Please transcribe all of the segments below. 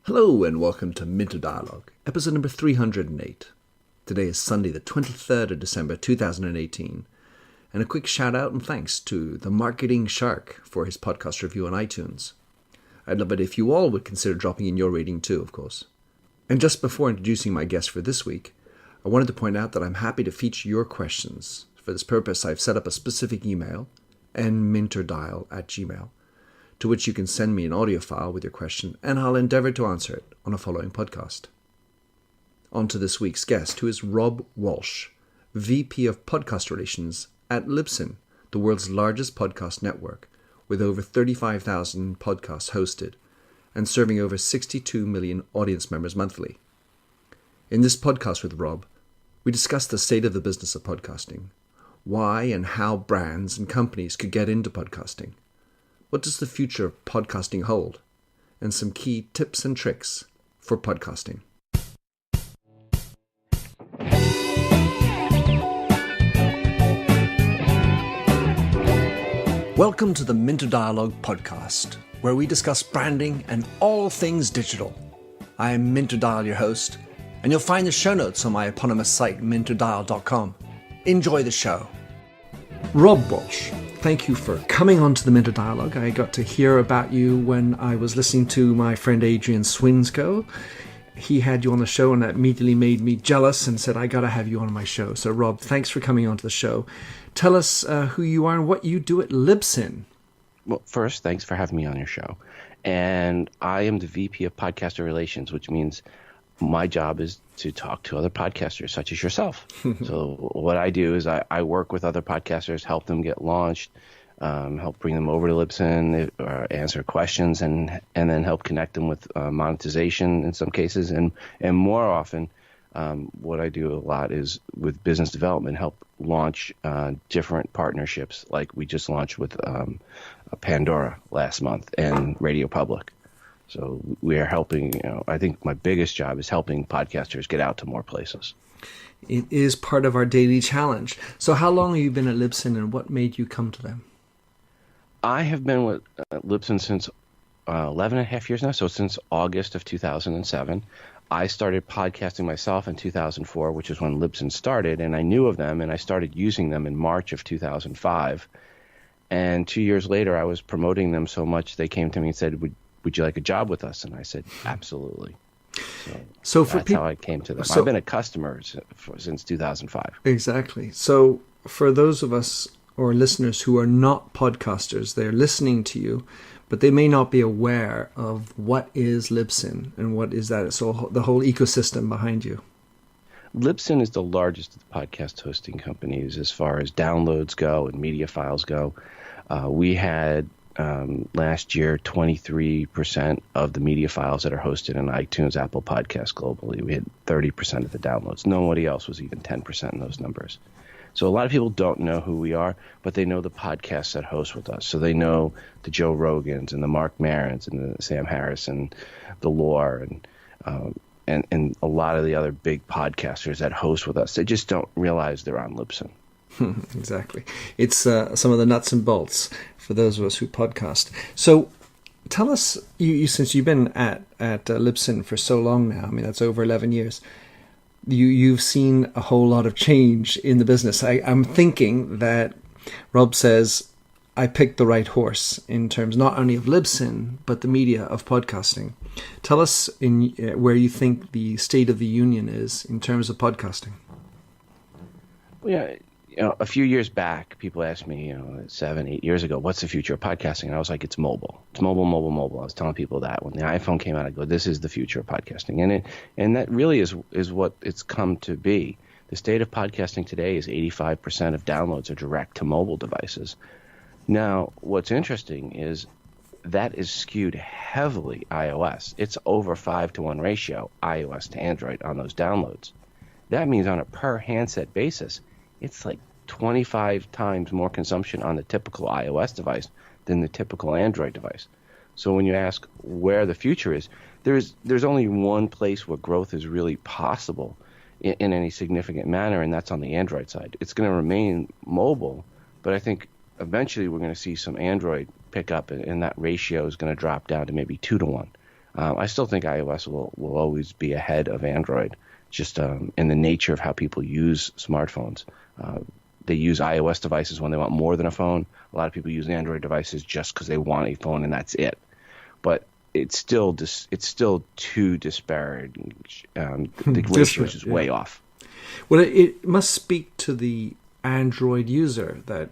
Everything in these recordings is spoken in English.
Hello and welcome to Minter Dialogue, episode number 308. Today is Sunday, the 23rd of December 2018, and a quick shout out and thanks to the Marketing Shark for his podcast review on iTunes. I'd love it if you all would consider dropping in your rating too, of course. And just before introducing my guest for this week, I wanted to point out that I'm happy to feature your questions. For this purpose, I've set up a specific email, nminterdial@gmail.com, to which you can send me an audio file with your question, and I'll endeavour to answer it on a following podcast. On to this week's guest, who is Rob Walch, VP of Podcast Relations at Libsyn, the world's largest podcast network, with over 35,000 podcasts hosted and serving over 62 million audience members monthly. In this podcast with Rob, we discuss the state of the business of podcasting, why and how brands and companies could get into podcasting, what does the future of podcasting hold, and some key tips and tricks for podcasting. Welcome to the Minter Dialogue podcast, where we discuss branding and all things digital. I am Minter Dial, your host, and you'll find the show notes on my eponymous site, minterdial.com. Enjoy the show. Rob Walch, thank you for coming on to the Minter Dialogue. I got to hear about you when I was listening to my friend Adrian Swinscoe. He had you on the show, and that immediately made me jealous and said, I got to have you on my show. So Rob, thanks for coming on to the show. Tell us who you are and what you do at Libsyn. Well, first, thanks for having me on your show. And I am the VP of Podcaster Relations, which means my job is to talk to other podcasters such as yourself. So what I do is I work with other podcasters, help them get launched, help bring them over to Libsyn, answer questions, and then help connect them with monetization in some cases. And more often, what I do a lot is with business development, help launch different partnerships. Like we just launched with Pandora last month and Radio Public. So we are helping, I think my biggest job is helping podcasters get out to more places. It is part of our daily challenge. So how long have you been at Libsyn, and what made you come to them? I have been with Libsyn since 11 and a half years now, so since August of 2007. I started podcasting myself in 2004, which is when Libsyn started, and I knew of them, and I started using them in March of 2005. And 2 years later, I was promoting them so much, they came to me and said, would you like a job with us? And I said, absolutely. So that's how I came to them. I've been a customer since 2005. Exactly. So for those of us or listeners who are not podcasters, they're listening to you, but they may not be aware of what is Libsyn and what is that. So the whole ecosystem behind you. Libsyn is the largest of the podcast hosting companies as far as downloads go and media files go. We had last year 23% of the media files that are hosted in iTunes, Apple Podcasts globally. We had 30% of the downloads. Nobody else was even 10% in those numbers. So a lot of people don't know who we are, but they know the podcasts that host with us. So they know the Joe Rogans and the Mark Marons and the Sam Harris and the Lore and a lot of the other big podcasters that host with us. They just don't realize they're on Libsyn. Exactly. It's some of the nuts and bolts for those of us who podcast. So tell us, you since you've been at Libsyn for so long now, I mean, that's over 11 years, you've seen a whole lot of change in the business. I'm thinking that Rob says, I picked the right horse in terms not only of Libsyn, but the media of podcasting. Tell us where you think the state of the union is in terms of podcasting. Well, yeah. A few years back, people asked me, 7, 8 years ago, what's the future of podcasting? And I was like, it's mobile. It's mobile, mobile, mobile. I was telling people that when the iPhone came out, I go, this is the future of podcasting. And that really is what it's come to be. The state of podcasting today is 85% of downloads are direct to mobile devices. Now, what's interesting is that is skewed heavily iOS. It's over 5-to-1 ratio, iOS to Android on those downloads. That means on a per handset basis, it's like 25 times more consumption on the typical iOS device than the typical Android device. So when you ask where the future is, there's only one place where growth is really possible in any significant manner, and that's on the Android side. It's going to remain mobile, but I think eventually we're going to see some Android pick up, and that ratio is going to drop down to maybe 2-to-1. I still think iOS will always be ahead of Android, just in the nature of how people use smartphones. They use iOS devices when they want more than a phone. A lot of people use Android devices just because they want a phone and that's it. But it's still too disparate. The ratio is just way off. Well, it must speak to the Android user that,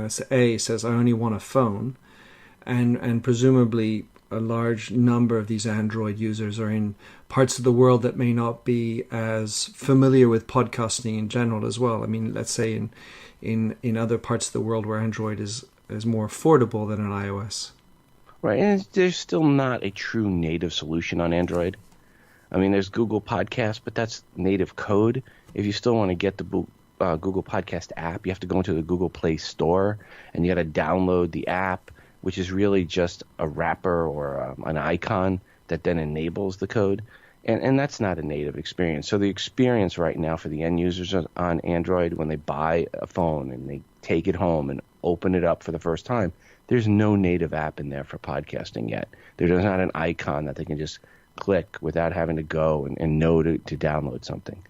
says, I only want a phone, and presumably a large number of these Android users are in parts of the world that may not be as familiar with podcasting in general as well. I mean, let's say in other parts of the world where Android is more affordable than an iOS. Right, and there's still not a true native solution on Android. I mean, there's Google Podcasts, but that's native code. If you still want to get the Google Podcast app, you have to go into the Google Play Store, and you got to download the app, which is really just a wrapper or an icon that then enables the code. And that's not a native experience. So the experience right now for the end users on Android, when they buy a phone and they take it home and open it up for the first time, there's no native app in there for podcasting yet. There's not an icon that they can just click without having to go and know to download something.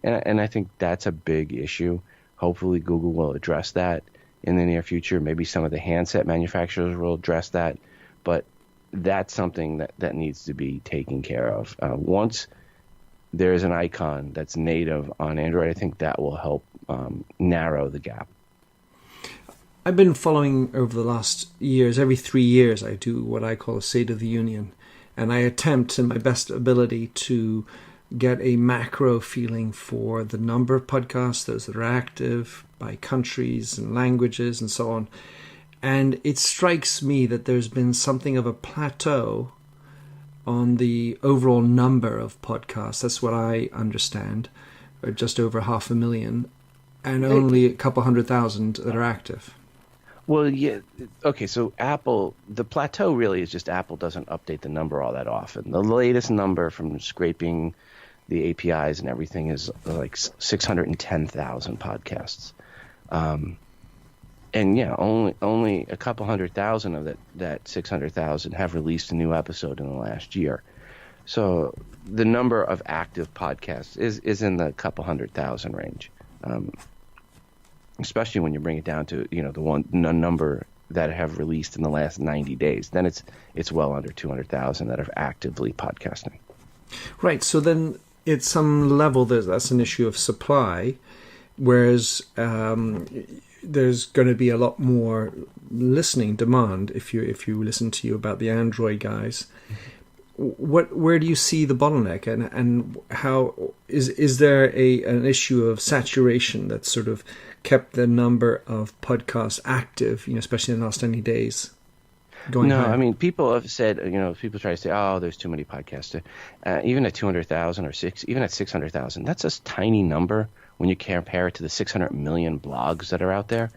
And I think that's a big issue. Hopefully Google will address that in the near future. Maybe some of the handset manufacturers will address that. But that's something that needs to be taken care of. Once there's an icon that's native on Android, I think that will help narrow the gap. I've been following over the last years, every 3 years I do what I call a State of the Union. And I attempt in my best ability to get a macro feeling for the number of podcasts, those that are active, by countries and languages and so on. And it strikes me that there's been something of a plateau on the overall number of podcasts. That's what I understand, or just over 500,000, and only a couple 100,000 that are active. Well, yeah. Okay, so Apple, the plateau really is just Apple doesn't update the number all that often. The latest number from scraping the APIs and everything is like 610,000 podcasts. And yeah, only a couple 100,000 of that 600,000 have released a new episode in the last year. So the number of active podcasts is in the couple 100,000 range. Especially when you bring it down to the number that have released in the last 90 days, then it's well under 200,000 that are actively podcasting. Right. So then, at some level, that's an issue of supply, whereas there's going to be a lot more listening demand if you listen to about the Android guys. Where do you see the bottleneck, and how is there an issue of saturation that's sort of kept the number of podcasts active, especially in the last 90 days, going higher? I mean, people have said, people try to say, oh, there's too many podcasts. Even at 200,000 or even at 600,000, that's a tiny number when you compare it to the 600 million blogs that are out there.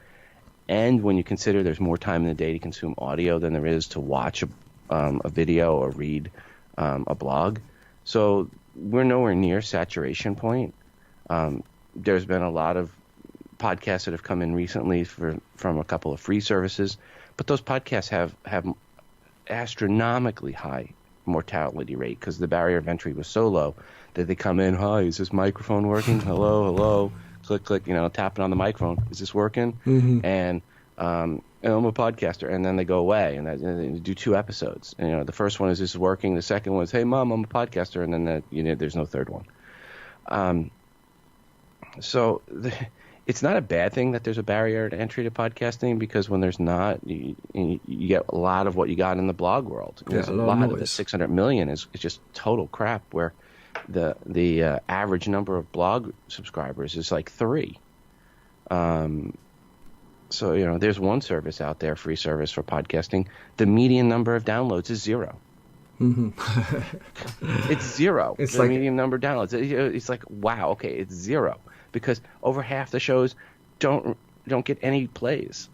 And when you consider there's more time in the day to consume audio than there is to watch a video or read a blog. So we're nowhere near saturation point. There's been a lot of podcasts that have come in recently from a couple of free services, but those podcasts have astronomically high mortality rate because the barrier of entry was so low that they come in, hi, is this microphone working? Hello, click, tapping on the microphone. Is this working? Mm-hmm. And I'm a podcaster, and then they go away and they do 2 episodes. And, the first one is this is working. The second one is, hey, Mom, I'm a podcaster, and then there's no third one. So it's not a bad thing that there's a barrier to entry to podcasting, because when there's not, you get a lot of what you got in the blog world. Yeah, a lot of the 600 million is just total crap, where the average number of blog subscribers is like 3. So, there's one service out there, free service for podcasting. The median number of downloads is 0. Mm-hmm. It's 0. It's the median number of downloads. It's like, wow, okay, it's 0. Because over half the shows don't get any plays.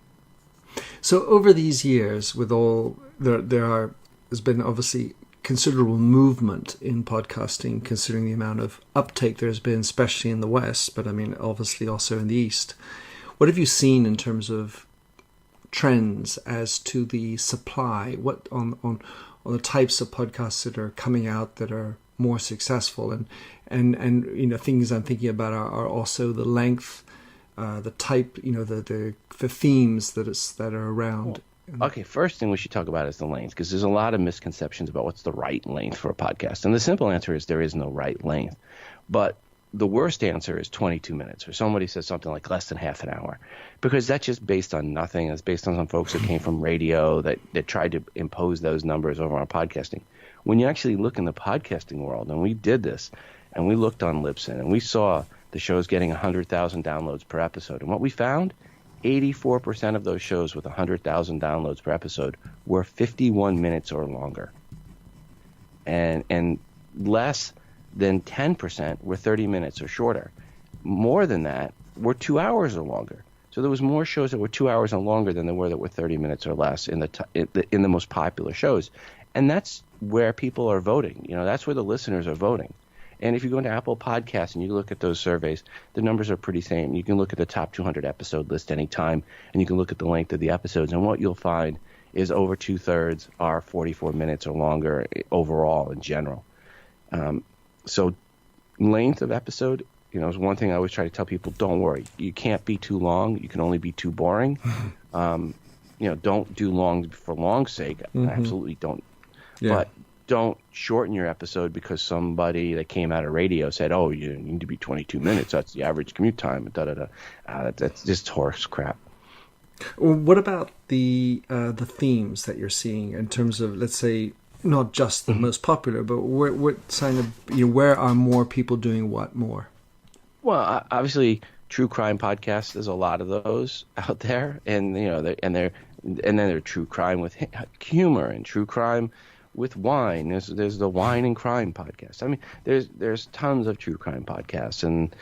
So over these years, with all there's been obviously considerable movement in podcasting, considering the amount of uptake there's been, especially in the West, but I mean obviously also in the East. What have you seen in terms of trends as to the supply? What on or the types of podcasts that are coming out that are more successful, and things I'm thinking about are also the length, the type, the themes that are around. Okay, first thing we should talk about is the length, because there's a lot of misconceptions about what's the right length for a podcast. And the simple answer is there is no right length. But the worst answer is 22 minutes, or somebody says something like less than half an hour, because that's just based on nothing. It's based on some folks that came from radio that tried to impose those numbers over on podcasting. When you actually look in the podcasting world, and we did this, and we looked on Libsyn, and we saw the shows getting 100,000 downloads per episode. And what we found, 84% of those shows with 100,000 downloads per episode were 51 minutes or longer. And less than 10% were 30 minutes or shorter. More than that were 2 hours or longer. So there was more shows that were 2 hours and longer than there were that were 30 minutes or less in the most popular shows. And that's where people are voting. That's where the listeners are voting. And if you go into Apple Podcasts and you look at those surveys, the numbers are pretty same. You can look at the top 200 episode list anytime, and you can look at the length of the episodes. And what you'll find is over 2/3 are 44 minutes or longer overall in general. So length of episode, is one thing I always try to tell people. Don't worry. You can't be too long. You can only be too boring. Don't do long for long's sake. Absolutely don't. Yeah. But don't shorten your episode because somebody that came out of radio said, "Oh, you need to be 22 minutes. That's the average commute time." That's just horse crap. Well, what about the themes that you're seeing in terms of, let's say, not just the most popular, but what kind of where are more people doing what more? Well, obviously, true crime podcasts. There's a lot of those out there, and then there are true crime with humor and true crime with wine. There's the wine and crime podcast. I mean, there's tons of true crime podcasts, and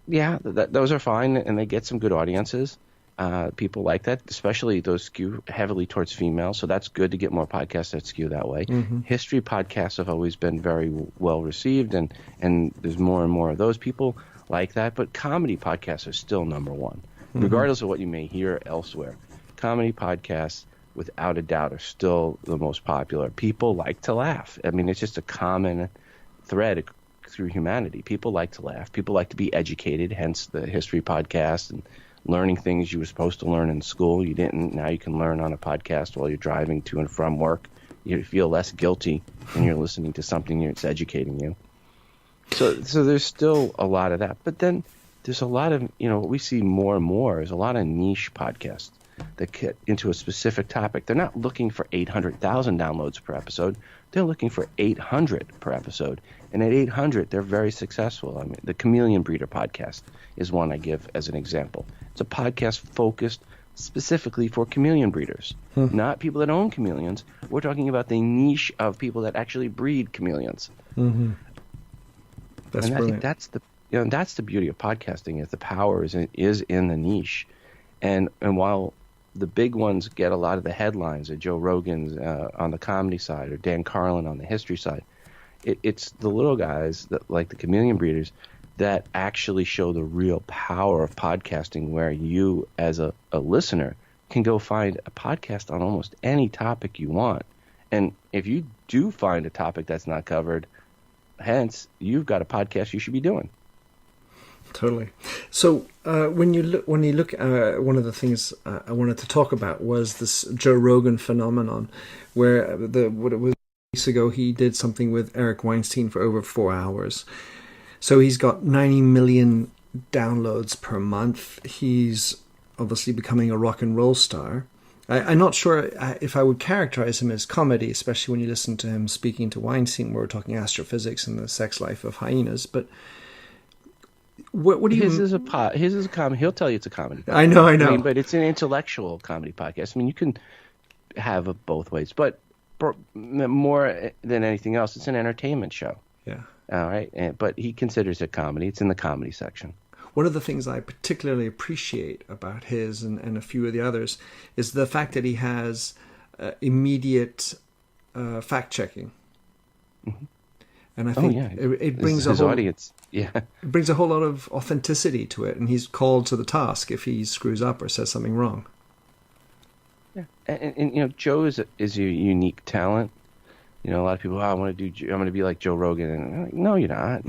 those are fine, and they get some good audiences. People like that, especially those skew heavily towards females. So that's good to get more podcasts that skew that way. History podcasts have always been very well received, and there's more and more of those. People like that, but comedy podcasts are still number one, regardless of what you may hear elsewhere. Comedy podcasts, without a doubt, are still the most popular. People like to laugh. I mean, it's just a common thread through humanity. People like to laugh. People like to be educated, hence the history podcast and learning things you were supposed to learn in school. You didn't. Now you can learn on a podcast while you're driving to and from work. You feel less guilty when you're listening to something that's educating you. So there's still a lot of that. But then there's a lot of, what we see more and more is a lot of niche podcasts that get into a specific topic. They're not looking for 800,000 downloads per episode. They're looking for 800 per episode. And at 800, they're very successful. I mean, the Chameleon Breeder podcast is one I give as an example. It's a podcast focused specifically for chameleon breeders, not people that own chameleons. We're talking about the niche of people that actually breed chameleons. That's and brilliant. I think that's the beauty of podcasting, is the power is in the niche. And while the big ones get a lot of the headlines, or Joe Rogan's on the comedy side, or Dan Carlin on the history side, it's the little guys that, like the chameleon breeders, that actually show the real power of podcasting, where you as a listener can go find a podcast on almost any topic you want. And if you do find a topic that's not covered, hence you've got a podcast you should be doing. Totally. So when you look, one of the things I wanted to talk about was this Joe Rogan phenomenon, where weeks ago he did something with Eric Weinstein for over 4 hours. So he's got 90 million downloads per month. He's obviously becoming a rock and roll star. I'm not sure if I would characterize him as comedy, especially when you listen to him speaking to Weinstein, where we're talking astrophysics and the sex life of hyenas, but what do you? His is a comedy. He'll tell you it's a comedy podcast. I know. But it's an intellectual comedy podcast. I mean, you can have it both ways, but more than anything else, it's an entertainment show. Yeah. All right. But he considers it comedy. It's in the comedy section. One of the things I particularly appreciate about his and a few of the others is the fact that he has immediate fact checking. And I think it brings his audience. Yeah, it brings a whole lot of authenticity to it, and he's called to the task if he screws up or says something wrong. Yeah, and Joe is a unique talent You know, a lot of people, oh, I'm going to be like Joe Rogan. And I'm like, no, you're not.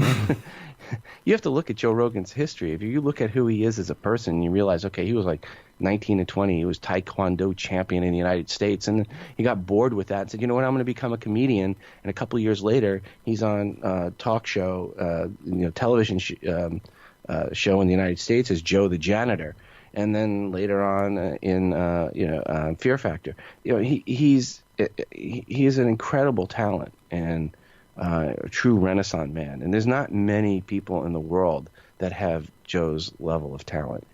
You have to look at Joe Rogan's history. If you look at who he is as a person, you realize, okay, he was like 19 and 20. He was Taekwondo champion in the United States. And he got bored with that and said, you know what, I'm going to become a comedian. And a couple of years later, he's on talk show, television show in the United States as Joe the Janitor. And then later on in Fear Factor. You know, he is an incredible talent and a true Renaissance man. And there's not many people in the world that have Joe's level of talent.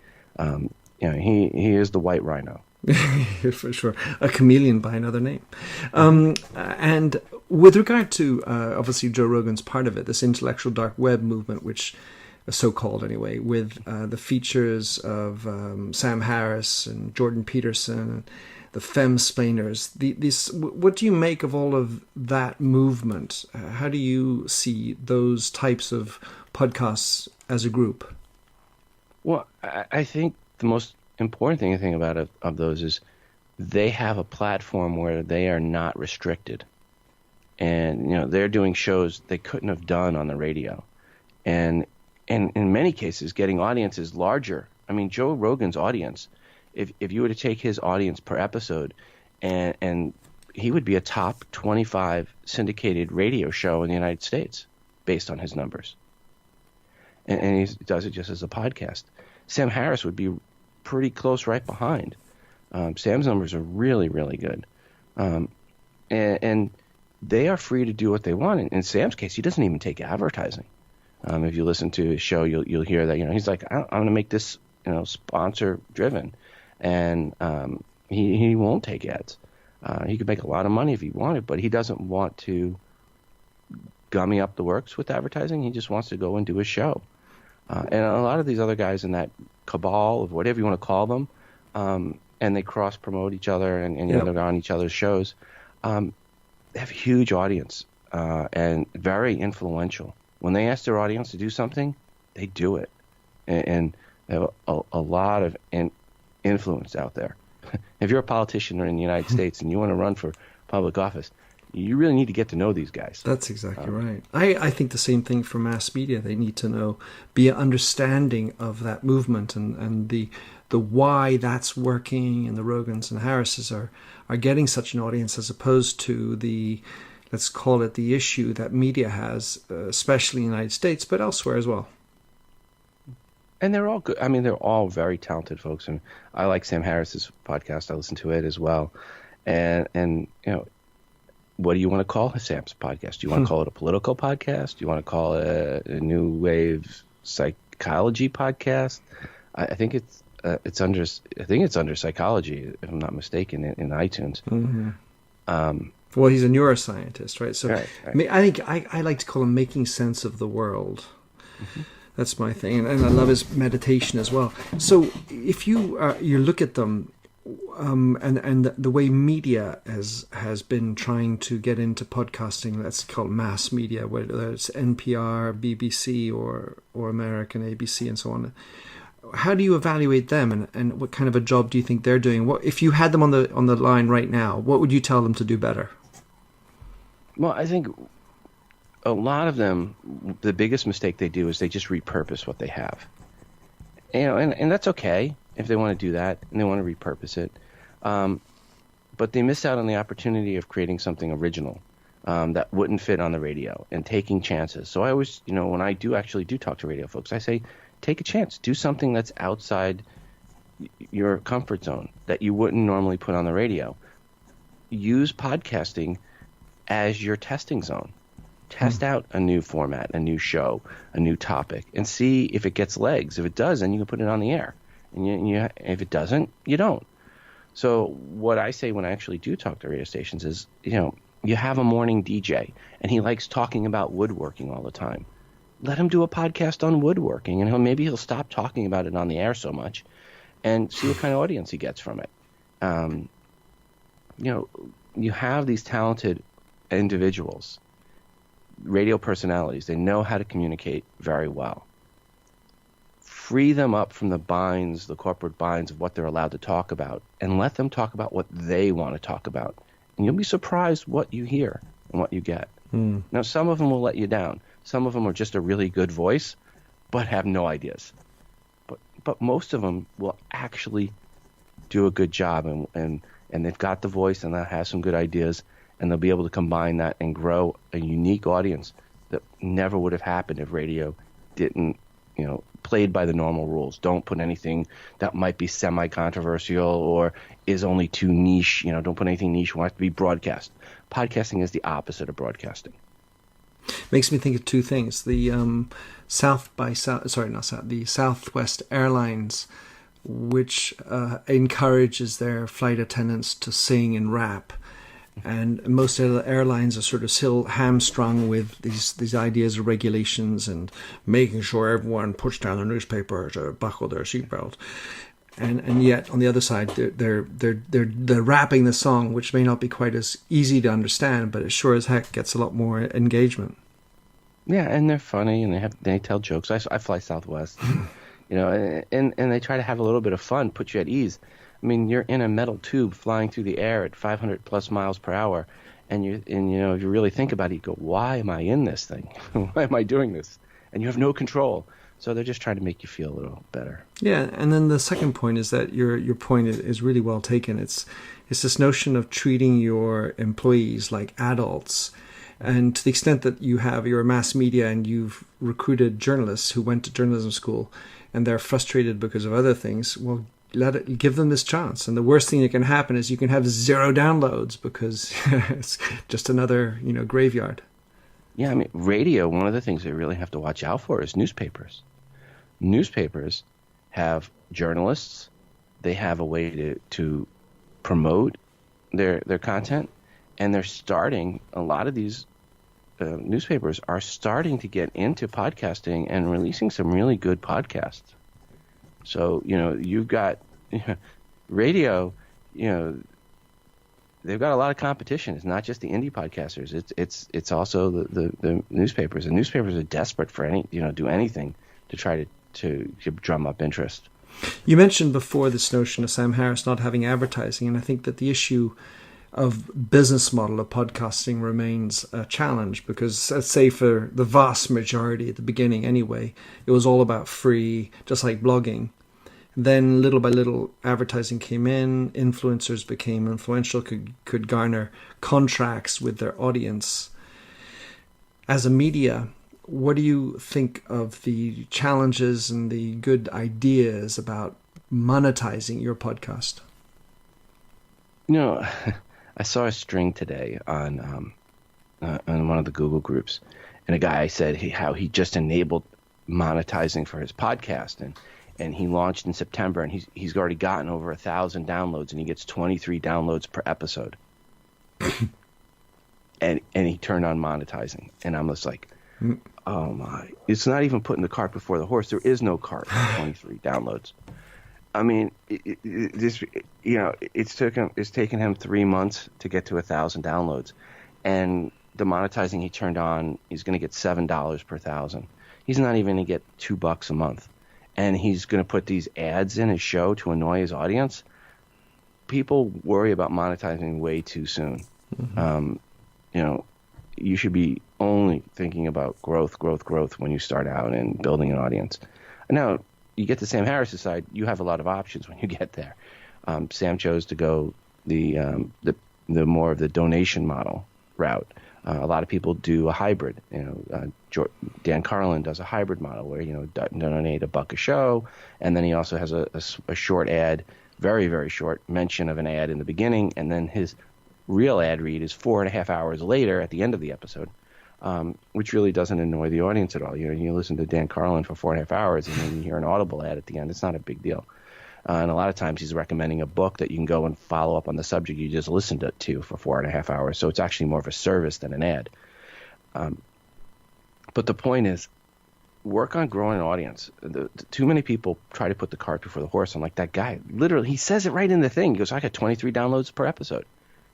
He is the white rhino. For sure. A chameleon by another name. And with regard to, obviously, Joe Rogan's part of it, this intellectual dark web movement, which so-called anyway, with the features of Sam Harris and Jordan Peterson and the femsplainers. What do you make of all of that movement? How do you see those types of podcasts as a group? Well, I think the most important thing about of those is they have a platform where they are not restricted. And, they're doing shows they couldn't have done on the radio. And in many cases, getting audiences larger. I mean, Joe Rogan's audience, if you were to take his audience per episode, and he would be a top 25 syndicated radio show in the United States based on his numbers. And he does it just as a podcast. Sam Harris would be pretty close right behind. Sam's numbers are really, really good. And they are free to do what they want. In Sam's case, he doesn't even take advertising. If you listen to his show, you'll hear that, he's like, I'm going to make this, sponsor driven. And he won't take ads. He could make a lot of money if he wanted, but he doesn't want to gummy up the works with advertising. He just wants to go and do his show. And a lot of these other guys in that cabal of whatever you want to call them, and they cross promote each other and they're on each other's shows. They have a huge audience and very influential. When they ask their audience to do something, they do it, and they have a lot of influence out there. If you're a politician in the United States and you want to run for public office, you really need to get to know these guys. That's exactly right. I think the same thing for mass media. They need to be an understanding of that movement and the why that's working, and the Rogans and Harrises are getting such an audience, as opposed to the, let's call it, the issue that media has, especially in the United States, but elsewhere as well. And they're all good. I mean, they're all very talented folks. And I like Sam Harris's podcast. I listen to it as well. And what do you want to call Sam's podcast? Do you want to call it a political podcast? Do you want to call it a new wave psychology podcast? I think it's under psychology, if I'm not mistaken, in iTunes. Mm-hmm. Well, he's a neuroscientist, right? So right. I think I like to call him making sense of the world. Mm-hmm. That's my thing, and I love his meditation as well. So if you look at them, and the way media has been trying to get into podcasting, let's call it mass media, whether it's NPR, BBC, or American ABC, and so on. How do you evaluate them, and what kind of a job do you think they're doing? What if you had them on the line right now? What would you tell them to do better? Well, I think a lot of them, the biggest mistake they do is they just repurpose what they have. And that's okay if they want to do that and they want to repurpose it. But they miss out on the opportunity of creating something original that wouldn't fit on the radio and taking chances. So I always, when I do talk to radio folks, I say, take a chance. Do something that's outside your comfort zone that you wouldn't normally put on the radio. Use podcasting as your testing zone. Test out a new format, a new show, a new topic, and see if it gets legs. If it does, then you can put it on the air. And if it doesn't, you don't. So what I say when I actually do talk to radio stations is, you have a morning DJ, and he likes talking about woodworking all the time. Let him do a podcast on woodworking, and maybe he'll stop talking about it on the air so much, and see what kind of audience he gets from it. You have these talented individuals, radio personalities. They know how to communicate very well. Free them up from the corporate binds of what they're allowed to talk about, and let them talk about what they want to talk about. And you'll be surprised what you hear. and what you get. Now, some of them will let you down. Some of them are just a really good voice, but have no ideas. But most of them will actually do a good job, and they've got the voice, and they'll have some good ideas, and they'll be able to combine that and grow a unique audience that never would have happened if radio didn't, played by the normal rules. Don't put anything that might be semi-controversial or is only too niche. Don't put anything niche. Want it to be broadcast. Podcasting is the opposite of broadcasting. Makes me think of two things. The the Southwest Airlines, which encourages their flight attendants to sing and rap. And most of the airlines are sort of still hamstrung with these ideas of regulations and making sure everyone puts down their newspaper to buckle their seatbelt. And yet on the other side, they're rapping the song, which may not be quite as easy to understand, but it sure as heck gets a lot more engagement. Yeah, and they're funny, and they tell jokes. I fly Southwest, and they try to have a little bit of fun, put you at ease. I mean, you're in a metal tube flying through the air at 500 plus miles per hour, and if you really think about it, you go, why am I in this thing? Why am I doing this? And you have no control. So they're just trying to make you feel a little better. Yeah, and then the second point is that your point is really well taken. It's this notion of treating your employees like adults. And to the extent that you're a mass media and you've recruited journalists who went to journalism school and they're frustrated because of other things, well, give them this chance. And the worst thing that can happen is you can have 0 downloads because it's just another, graveyard. Yeah, I mean, radio, one of the things they really have to watch out for is newspapers. Newspapers have journalists. They have a way to promote their content. And they're starting, a lot of these newspapers are starting to get into podcasting and releasing some really good podcasts. So, you've got radio, they've got a lot of competition. It's not just the indie podcasters. It's also the newspapers. And newspapers are desperate for do anything to try to drum up interest. You mentioned before this notion of Sam Harris not having advertising, and I think that the issue of business model of podcasting remains a challenge because, let's say for the vast majority at the beginning anyway, it was all about free, just like blogging. Then little by little advertising came in, influencers became influential, could garner contracts with their audience. As a media, what do you think of the challenges and the good ideas about monetizing your podcast? I saw a string today on one of the Google groups, and a guy said how he just enabled monetizing for his podcast, and he launched in September, and he's already gotten over 1,000 downloads, and he gets 23 downloads per episode. and he turned on monetizing, and I'm just like, oh my! It's not even putting the cart before the horse. There is no cart for 23 downloads. I mean, it's taken him 3 months to get to 1,000 downloads, and the monetizing he turned on, he's going to get $7 per 1,000. He's not even going to get $2 a month, and he's going to put these ads in his show to annoy his audience. People worry about monetizing way too soon. Mm-hmm. You should be only thinking about growth when you start out and building an audience. Now, you get to Sam Harris's side, you have a lot of options when you get there. Sam chose to go the more of the donation model route. A lot of people do a hybrid. Dan Carlin does a hybrid model where donate $1 a show, and then he also has a short ad, very very short mention of an ad in the beginning, and then his real ad read is 4.5 hours later at the end of the episode. Which really doesn't annoy the audience at all. You listen to Dan Carlin for 4.5 hours and then you hear an Audible ad at the end. It's not a big deal. And a lot of times he's recommending a book that you can go and follow up on the subject you just listened to for 4.5 hours. So it's actually more of a service than an ad. But the point is, work on growing an audience. Too many people try to put the cart before the horse. I'm like, that guy, literally, he says it right in the thing. He goes, I got 23 downloads per episode.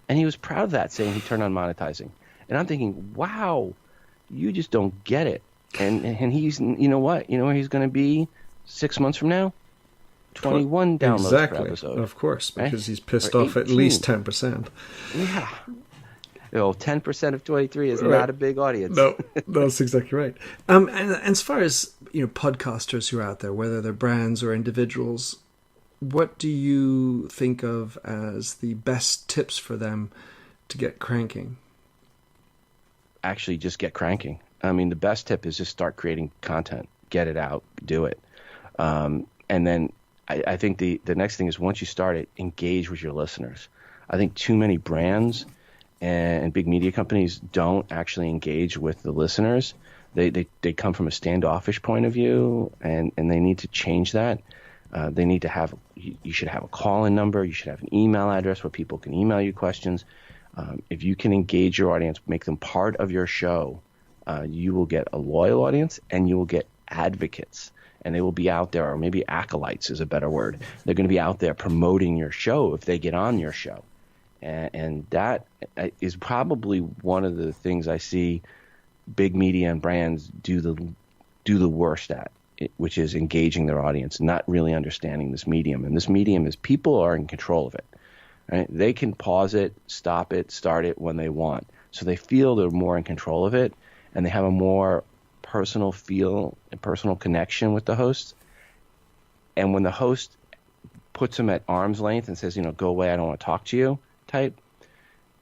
And he was proud of that, saying he turned on monetizing. And I'm thinking, wow, you just don't get it. And he's, what? You know where he's going to be 6 months from now? 21 downloads per episode. Of course, because he's pissed off at least 10%. Yeah. 10% of 23 is Right. not a big audience. No, that's exactly right. And as far as podcasters who are out there, whether they're brands or individuals, what do you think of as the best tips for them to get cranking? Actually, just get cranking. I mean, the best tip is just start creating content, get it out, do it. And then I think the next thing is, once you start it, engage with your listeners. I think too many brands and big media companies don't actually engage with the listeners. They come from a standoffish point of view, and they need to change that. They need to have, you should have a call-in number. You should have an email address where people can email you questions. If you can engage your audience, make them part of your show, you will get a loyal audience, and you will get advocates. And they will be out there, or maybe acolytes is a better word. They're going to be out there promoting your show if they get on your show. And that is probably one of the things I see big media and brands do the worst at, which is engaging their audience, not really understanding this medium. And this medium is, people are in control of it. Right? They can pause it, stop it, start it when they want. So they feel they're more in control of it, and they have a more personal feel and personal connection with the host. And when the host puts them at arm's length and says, go away, I don't want to talk to you, type,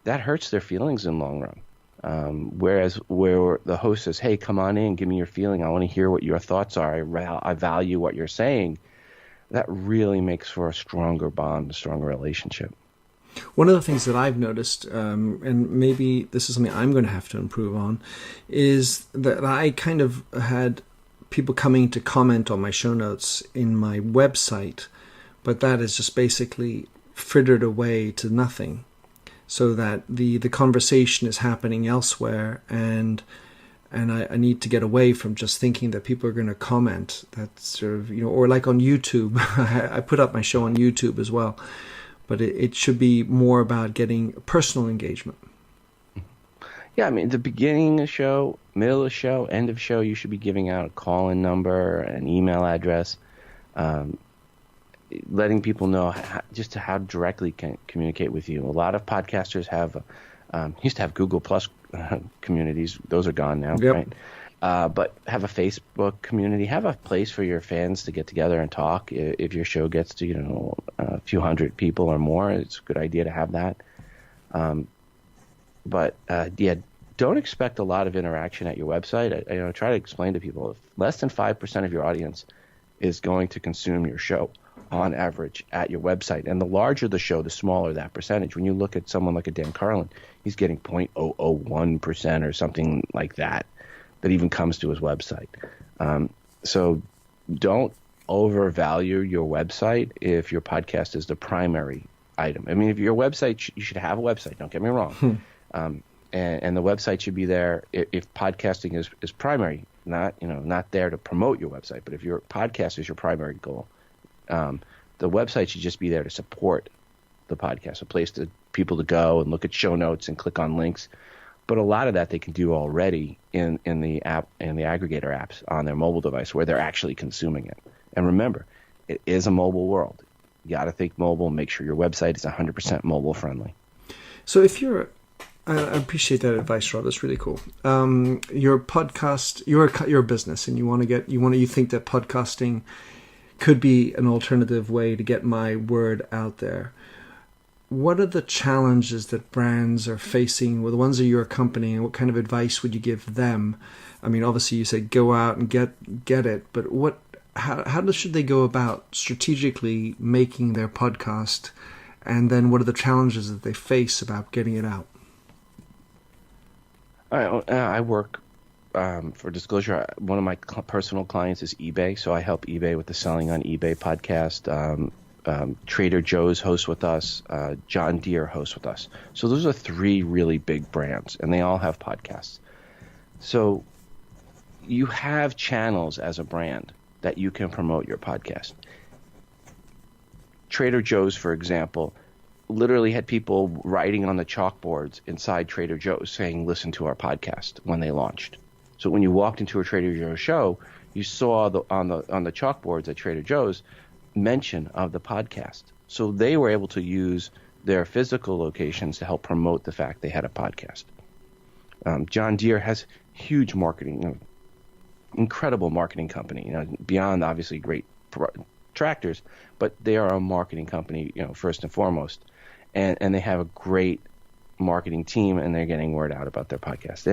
that hurts their feelings in the long run. Whereas where the host says, hey, come on in, give me your feeling, I want to hear what your thoughts are, I value what you're saying, that really makes for a stronger bond, a stronger relationship. One of the things that I've noticed, and maybe this is something I'm going to have to improve on, is that I kind of had people coming to comment on my show notes in my website, but that is just basically frittered away to nothing, so that the conversation is happening elsewhere, and I need to get away from just thinking that people are going to comment. That's sort of, or like on YouTube, I put up my show on YouTube as well. But it should be more about getting personal engagement. Yeah, I mean, the beginning of the show, middle of the show, end of the show, you should be giving out a call-in number, an email address, letting people know just how directly can communicate with you. A lot of podcasters used to have Google Plus communities. Those are gone now, yep. Right? But have a Facebook community, have a place for your fans to get together and talk. If your show gets to, a few hundred people or more, it's a good idea to have that. But don't expect a lot of interaction at your website. I try to explain to people, if less than 5% of your audience is going to consume your show on average at your website. And the larger the show, the smaller that percentage. When you look at someone like a Dan Carlin, he's getting 0.001% or something like that even comes to his website. So don't overvalue your website if your podcast is the primary item. I mean, if your website, you should have a website, don't get me wrong. And the website should be there if podcasting is primary, not there to promote your website. But if your podcast is your primary goal, the website should just be there to support the podcast, a place for people to go and look at show notes and click on links. But a lot of that they can do already in the app and the aggregator apps on their mobile device, where they're actually consuming it. And remember, it is a mobile world. You got to think mobile. Make sure your website is 100% mobile friendly. So if I appreciate that advice, Rob. That's really cool. Your podcast, you're a business, and you think that podcasting could be an alternative way to get my word out there. What are the challenges that brands are facing with the ones of your company, and what kind of advice would you give them? I mean, obviously you said go out and get it, but how should they go about strategically making their podcast, and then what are the challenges that they face about getting it out? I work, for disclosure, one of my personal clients is eBay, so I help eBay with the Selling on eBay podcast. Trader Joe's hosts with us, John Deere hosts with us. So those are 3 really big brands, and they all have podcasts. So you have channels as a brand that you can promote your podcast. Trader Joe's, for example, literally had people writing on the chalkboards inside Trader Joe's saying, listen to our podcast, when they launched. So when you walked into a Trader Joe's show, you saw on the chalkboards at Trader Joe's mention of the podcast. So they were able to use their physical locations to help promote the fact they had a podcast. John Deere has huge marketing, incredible marketing company, beyond obviously great tractors, but they are a marketing company, first and foremost. And they have a great marketing team, and they're getting word out about their podcast.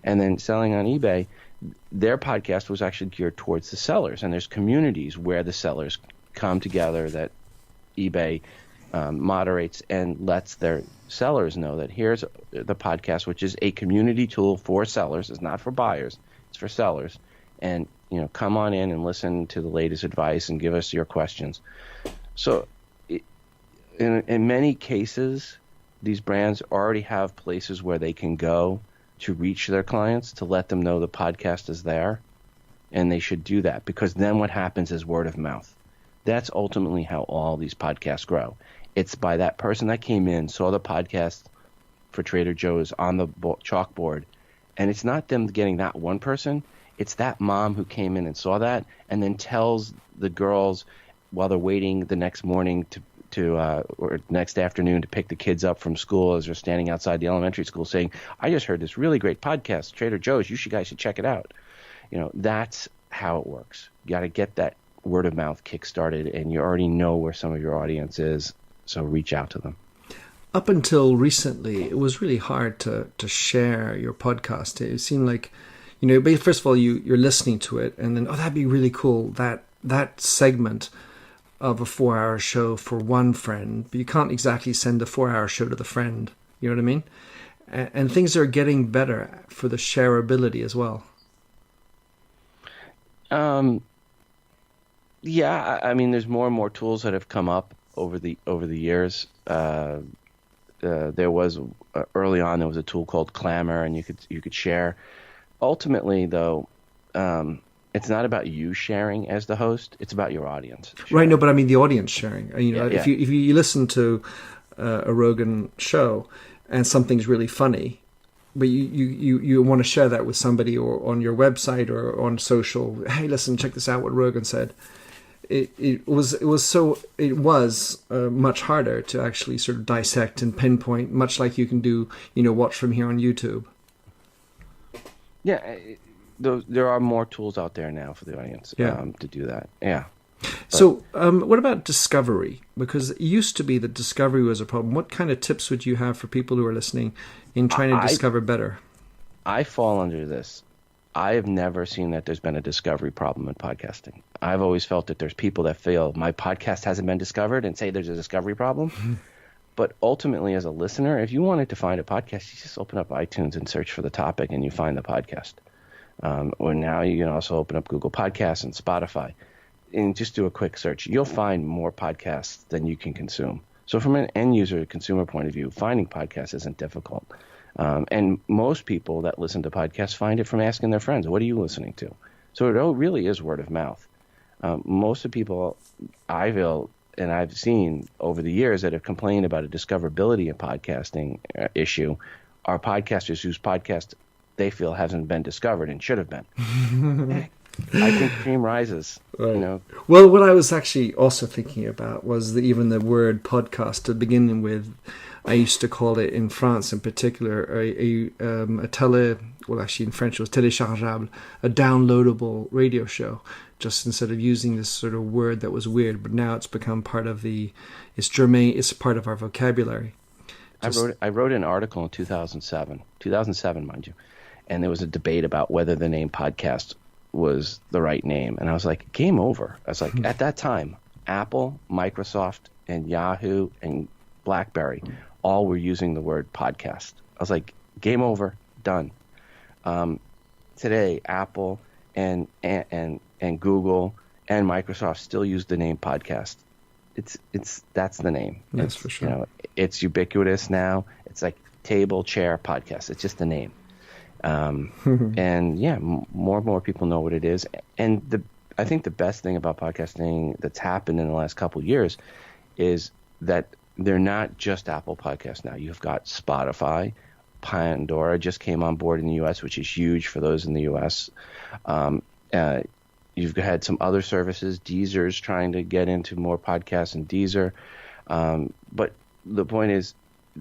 And then selling on eBay, their podcast was actually geared towards the sellers, and there's communities where the sellers come together that eBay moderates and lets their sellers know that here's the podcast, which is a community tool for sellers. It's not for buyers, it's for sellers. And come on in and listen to the latest advice and give us your questions. So in many cases, these brands already have places where they can go to reach their clients, to let them know the podcast is there, and they should do that, because then what happens is word of mouth. That's ultimately how all these podcasts grow. It's by that person that came in, saw the podcast for Trader Joe's on the chalkboard, and it's not them getting that one person. It's that mom who came in and saw that and then tells the girls while they're waiting the next morning or next afternoon to pick the kids up from school as they're standing outside the elementary school, saying, I just heard this really great podcast, Trader Joe's. You guys should check it out. That's how it works. You got to get that word of mouth kick-started, and you already know where some of your audience is, so reach out to them. Up until recently, it was really hard to share your podcast. It seemed like, first of all, you're listening to it, and then, that'd be really cool, that segment of a 4-hour show for one friend, but you can't exactly send a 4-hour show to the friend. You know what I mean? And things are getting better for the shareability as well. Yeah, I mean, there's more and more tools that have come up over the years. There was early on there was a tool called Clamor, and you could share. Ultimately, though, it's not about you sharing as the host; it's about your audience sharing. Right? No, but I mean the audience sharing. Yeah. If you listen to a Rogan show and something's really funny, but you want to share that with somebody or on your website or on social. Hey, listen, check this out. What Rogan said. It was much harder to actually sort of dissect and pinpoint, much like you can do, watch from here on YouTube. Yeah, there are more tools out there now for the audience to do that. Yeah. So what about discovery? Because it used to be that discovery was a problem. What kind of tips would you have for people who are listening in trying to discover better? I fall under this. I have never seen that there's been a discovery problem in podcasting. I've always felt that there's people that feel my podcast hasn't been discovered and say there's a discovery problem. But ultimately, as a listener, if you wanted to find a podcast, you just open up iTunes and search for the topic and you find the podcast. Or now you can also open up Google Podcasts and Spotify and just do a quick search. You'll find more podcasts than you can consume. So from an end user consumer point of view, finding podcasts isn't difficult. And most people that listen to podcasts find it from asking their friends, what are you listening to? So it really is word of mouth. Most of the people I feel and I've seen over the years that have complained about a discoverability in podcasting issue are podcasters whose podcast they feel hasn't been discovered and should have been. I think cream rises. Right. Well, what I was actually also thinking about was even the word podcast to begin with. I used to call it in France in particular in French it was téléchargeable, a downloadable radio show, just instead of using this sort of word that was weird, but now it's become part of it's germane, it's part of our vocabulary. I wrote an article in 2007, mind you, and there was a debate about whether the name podcast was the right name, and I was like, game over. I was like, at that time, Apple, Microsoft, and Yahoo, and BlackBerry all were using the word podcast. I was like, game over, done. Today, Apple and Google and Microsoft still use the name podcast. That's the name. That's for sure. It's ubiquitous now. It's like table, chair, podcast. It's just the name. And yeah, more and more people know what it is. And I think the best thing about podcasting that's happened in the last couple of years is that they're not just Apple Podcasts now. You've got Spotify. Pandora just came on board in the U.S., which is huge for those in the U.S. You've had some other services. Deezer's trying to get into more podcasts in Deezer. But the point is,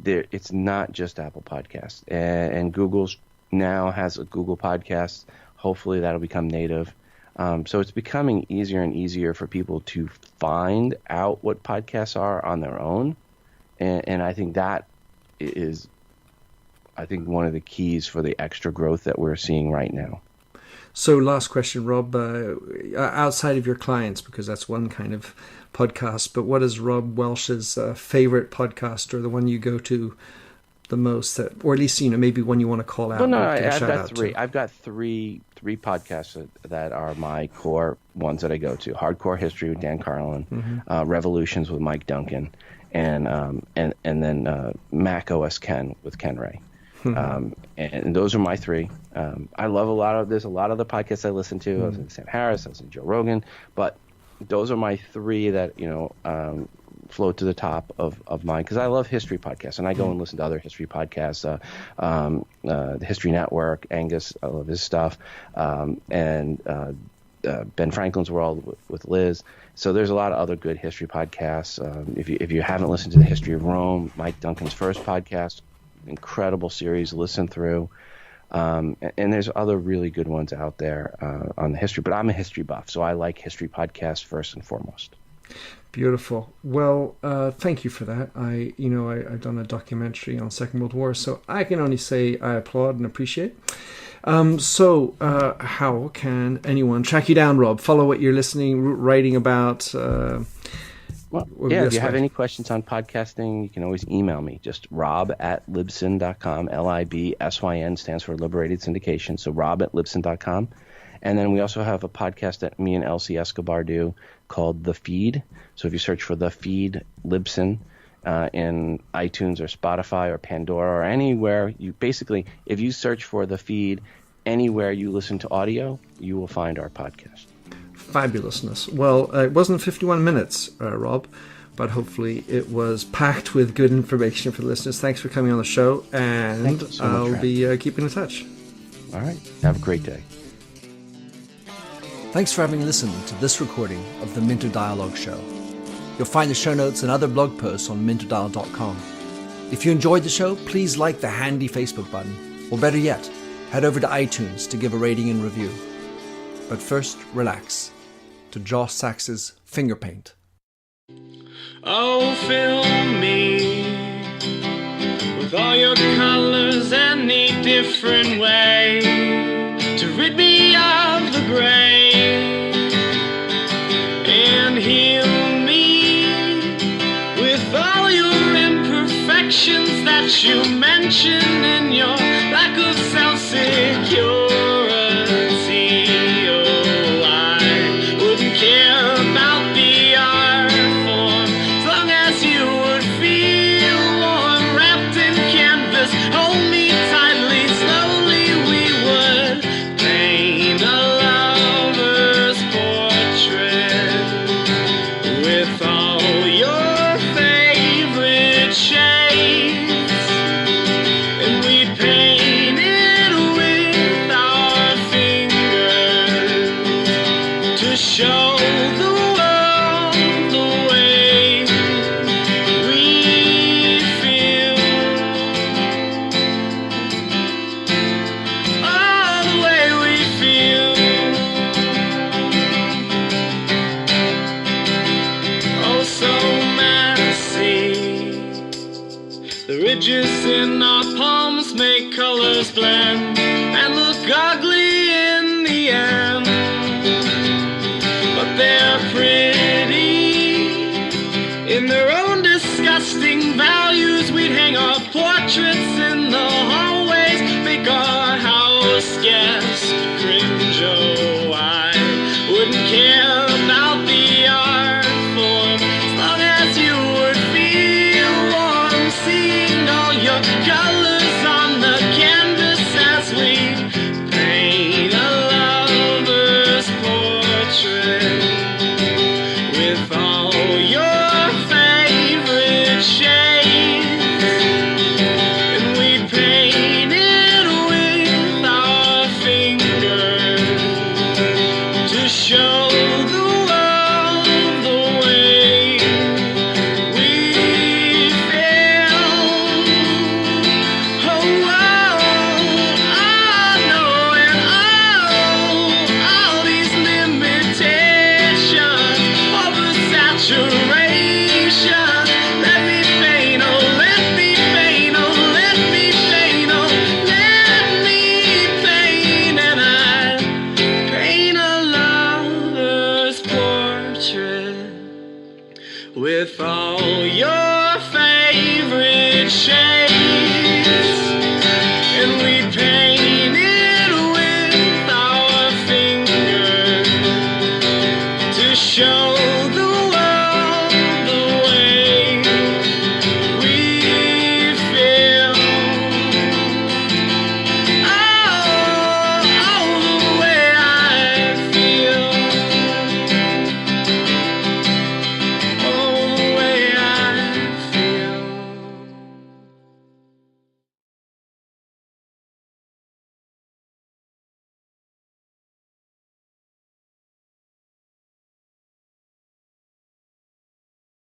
it's not just Apple Podcasts, and Google's now has a Google Podcast. Hopefully that'll become native. So it's becoming easier and easier for people to find out what podcasts are on their own. And I think that is, one of the keys for the extra growth that we're seeing right now. So last question, Rob, outside of your clients, because that's one kind of podcast, but what is Rob Walch's favorite podcast, or the one you go to the most, or at least, maybe one you want to call out? Well, no, I've got three. I've got three podcasts that are my core ones that I go to: Hardcore History with Dan Carlin, Revolutions with Mike Duncan, and then Mac OS Ken with Ken Ray. And those are my three. I love there's a lot of the podcasts I listen to. I listen to Sam Harris, I listen to Joe Rogan, but those are my three that, float to the top of mine, because I love history podcasts, and I go and listen to other history podcasts, the History Network, Angus, I love his stuff, and Ben Franklin's World with Liz. So there's a lot of other good history podcasts. If you haven't listened to the History of Rome, Mike Duncan's first podcast, incredible series, listen through. And there's other really good ones out there on the history, but I'm a history buff, so I like history podcasts first and foremost. Beautiful. Well, thank you for that. I've done a documentary on Second World War, so I can only say I applaud and appreciate. So how can anyone track you down, Rob? Follow what you're writing about? If you have any questions on podcasting, you can always email me. Just rob@libsyn.com. LIBSYN stands for Liberated Syndication. So rob@libsyn.com. And then we also have a podcast that me and Elsie Escobar do called The Feed. So if you search for The Feed Libsyn in iTunes or Spotify or Pandora or anywhere, if you search for The Feed anywhere you listen to audio, you will find our podcast. Fabulousness. Well, it wasn't 51 minutes, Rob, but hopefully it was packed with good information for the listeners. Thanks for coming on the show, and I'll be keeping in touch. All right. Have a great day. Thanks for having listened to this recording of the Minter Dialogue Show. You'll find the show notes and other blog posts on minterdial.com. If you enjoyed the show, please like the handy Facebook button, or better yet, head over to iTunes to give a rating and review. But first, relax to Josh Sachs's Finger Paint. Oh, fill me with all your colors, any different way to rid me of the gray, and heal me with all your imperfections that you mentioned